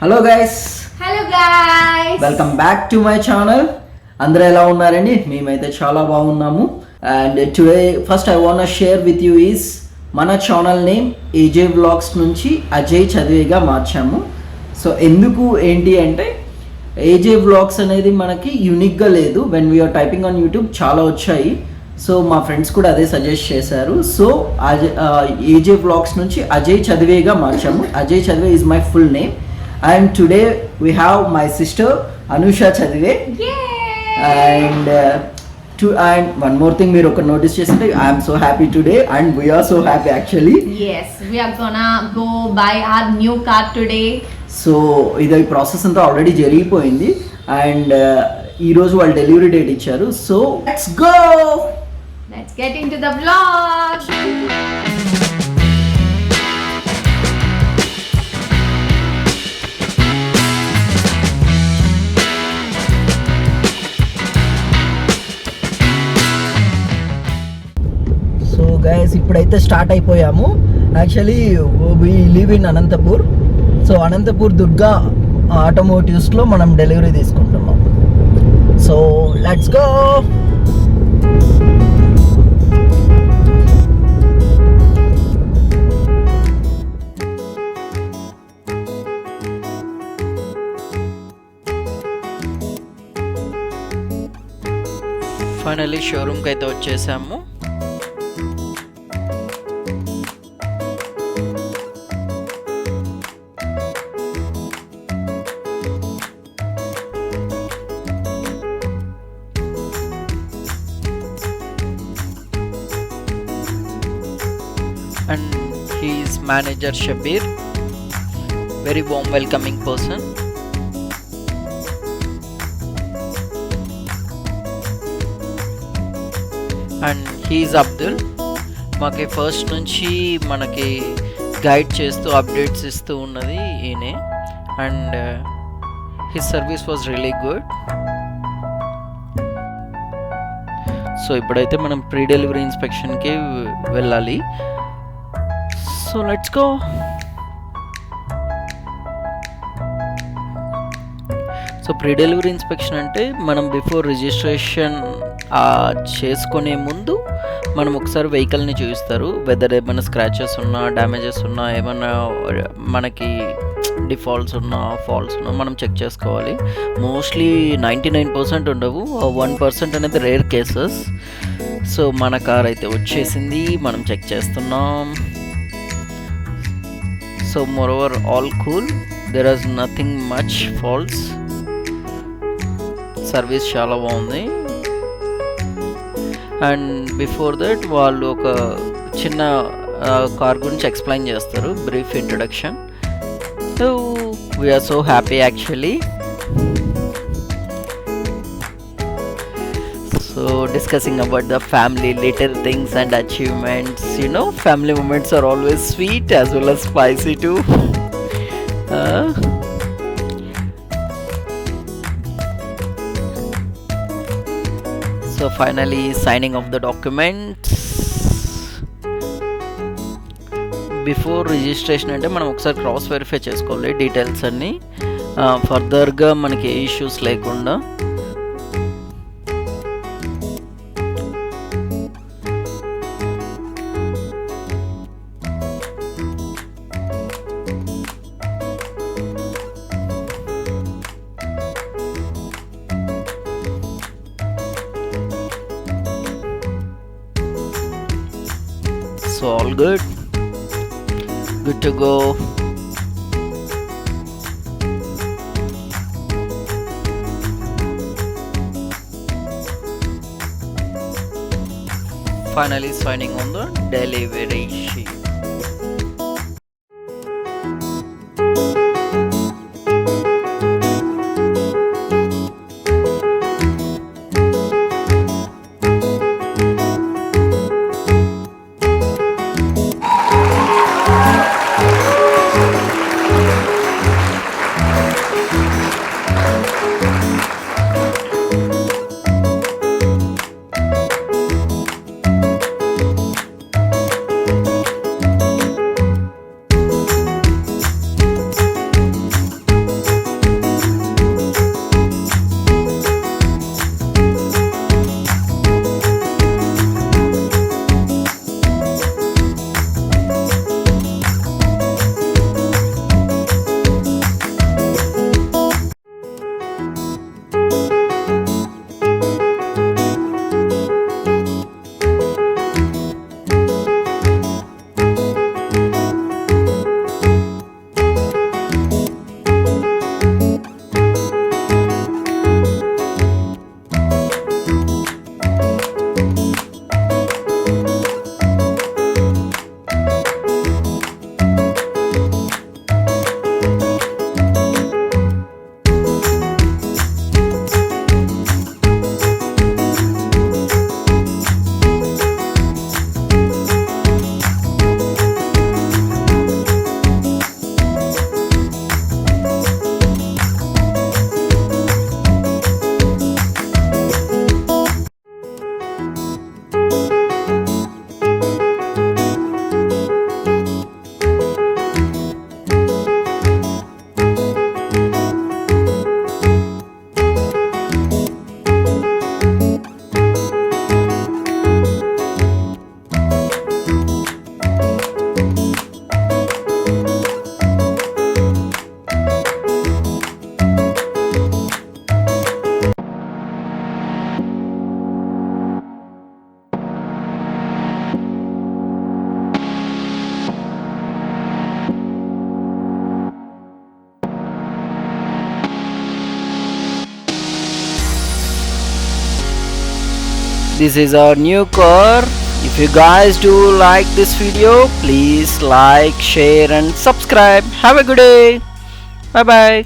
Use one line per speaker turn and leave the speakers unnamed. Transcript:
Hello guys, welcome back to my channel. అందరూ ఎలా ఉన్నారండి? మేమైతే చాలా బాగున్నాము. And today first I want share with you is మన ఛానల్ నేమ్ ఏజే వ్లాగ్స్ నుంచి అజయ్ చదివేగా మార్చాము. సో ఎందుకు ఏంటి అంటే ఏజే వ్లాగ్స్ అనేది మనకి యూనిక్గా లేదు. When we are typing on YouTube చాలా వచ్చాయి. సో మా ఫ్రెండ్స్ కూడా అదే సజెస్ట్ చేశారు. సో ఏజే వ్లాగ్స్ నుంచి అజయ్ చదివేగా మార్చాము. అజయ్ చదివే is my full name. And today we have my sister Anusha చదివే. And and one more thing, మీరు ఒక నోటీస్ చేస్తుంటే I'm so happy today and we are so happy actually.
Yes, we are gonna go buy our new car today.
So ఇది process అంతా already జరిగిపోయింది. And ఈరోజు వాళ్ళు delivery date ఇచ్చారు. So let's go.
Let's get into the vlog.
So guys, ఇప్పుడైతే start అయిపోయాము. Actually we live in Anantapur. So Anantapur Durga ఆటోమోటివ్స్లో మనం డెలివరీ తీసుకుంటున్నాం. So let's go. ఫైనల్లీ షోరూమ్కి అయితే వచ్చేసాము. And he is manager Shabir, very warm welcoming person. And he is Abdul. మాకి first నుంచి మనకి గైడ్ చేస్తూ అప్డేట్స్ ఇస్తూ ఉన్నది ఈయనే. And his service was really good. So ఇప్పుడైతే మనం ప్రీ డెలివరీ ఇన్స్పెక్షన్కి వెళ్ళాలి. So let's go. So pre delivery inspection అంటే మనం బిఫోర్ రిజిస్ట్రేషన్ చేసుకునే ముందు మనం ఒకసారి వెహికల్ని చూపిస్తారు. వెదర్ ఏమైనా స్క్రాచెస్ ఉన్నా, డ్యామేజెస్ ఉన్నా, ఏమైనా మనకి డిఫాల్ట్స్ ఉన్నా, ఫాల్ట్స్ ఉన్నా మనం చెక్ చేసుకోవాలి. మోస్ట్లీ 99% ఉండవు, 1% అనేది రేర్ కేసెస్. సో మన కార్ అయితే వచ్చేసింది, మనం చెక్ చేస్తున్నాం. So more over all cool, there is nothing much faults. Service చాలా బాగుంది. అండ్ బిఫోర్ దట్ వాళ్ళు ఒక చిన్న కార్ గురించి ఎక్స్ప్లెయిన్ చేస్తారు, brief introduction. So we are so happy actually. So discussing about the family little things and achievements. You know, family moments are always sweet as well as spicy too. So finally signing of the documents. Before registration అంటే మనం ఒకసారి cross verify చేసుకోవాలి details అన్నీ, ఫర్దర్గా మనకి ఏ issues లేకుండా. So all good to go. Finally signing on the delivery sheet. This is our new car. If you guys do like this video, please like, share and subscribe. Have a good day. Bye bye.